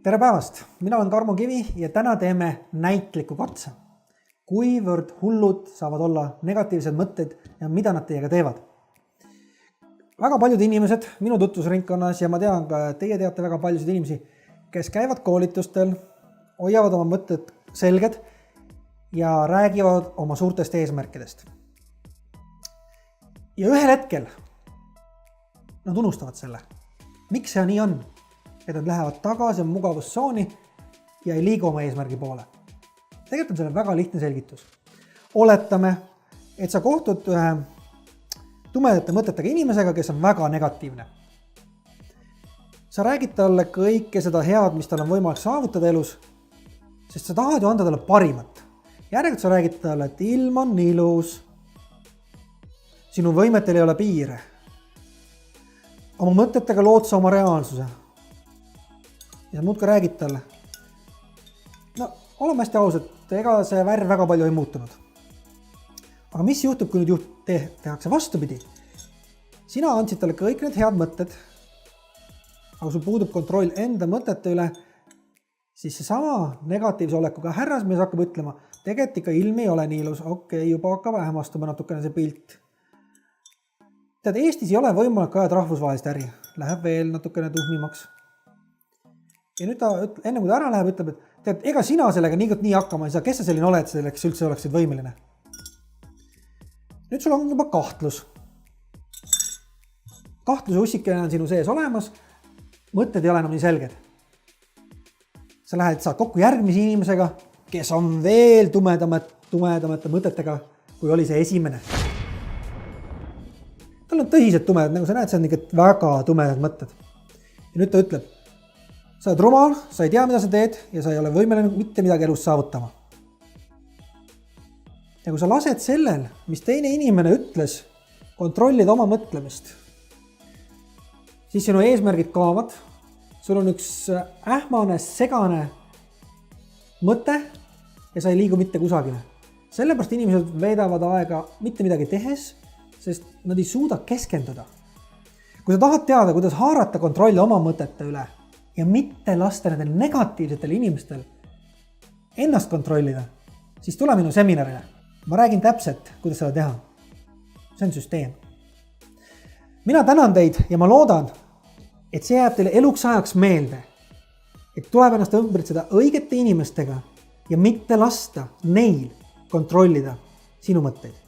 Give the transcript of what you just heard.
Tere päevast! Mina olen Karmo Kivi ja täna teeme näitliku katse. Kuivõrd hullud saavad olla negatiivsed mõtted ja mida nad teiega teevad. Väga paljud inimesed minu tutvusringkonnas ja ma tean ka, teie teate väga paljusid inimesi, kes käivad koolitustel, hoiavad oma mõtted selged ja räägivad oma suurtest eesmärkidest. Ja ühel hetkel nad unustavad selle. Miks see nii on? Et nad lähevad tagasi mugavustsooni ja ei liigu oma eesmärgi poole. Tegelikult on selle väga lihtne selgitus. Oletame, et sa kohtud ühe tumedate mõtetega inimesega, kes on väga negatiivne. Sa räägid talle kõike seda head, mis tal on võimalik saavutada elus, sest sa tahad ju anda talle parimat. Järelikult sa räägid talle, et ilm on ilus, sinu võimetel ei ole piire. Oma mõtetega lood sa oma reaalsuse. Ja muud ka räägid talle. No, oleme hästi ausad, ega see värv väga palju ei muutunud. Aga mis juhtub, kui nüüd tehakse vastupidi? Sina andsid talle kõik need head mõtted, aga sul puudub kontroll enda mõtete üle, siis see sama negatiivse olekuga härrasmees hakkab ütlema, tegelikult ikka ilm ei ole nii ilus, okei, juba hakkab vähem astuma natukene see pilt. Tead, Eestis ei ole võimalik ajada rahvusvahelist äri, läheb veel natukene tuhmimaks. Ja nüüd ta, enne kui ta ära läheb, ütleb, et tead, ega sina sellega nii hakkama ei saa, kes sa selline oled selleks üldse oleksid võimeline. Nüüd sul on juba kahtlus. Kahtluse ussikene on sinu sees olemas, mõtted ei ole enam nii selged. Sa saad kokku järgmise inimesega, kes on veel tumedamate mõtetega, kui oli see esimene. Tal on tõsised tumedad, nagu sa näed, see on ikka väga tumedad mõtted. Ja nüüd ta ütleb, sa oled rumal, sa ei tea, mida sa teed ja sa ei ole võimeline mitte midagi elus saavutama. Ja kui sa lased sellel, mis teine inimene ütles, kontrollida oma mõtlemist, siis sinu eesmärgid kaovad, sul on üks ähmane, segane mõte ja sa ei liigu mitte kusagile. Sellepärast inimesed veedavad aega mitte midagi tehes, sest nad ei suuda keskenduda. Kui sa tahad teada, kuidas haarata kontrolli oma mõtete üle, ja mitte lasta nendel negatiivsetel inimestel ennast kontrollida, siis tule minu seminarile. Ma räägin täpselt, kuidas seda teha. See on süsteem. Mina tänan teid ja ma loodan, et see jääb teile eluks ajaks meelde, et tuleb ennast ümbritseda õigete inimestega ja mitte lasta neil kontrollida sinu mõtteid.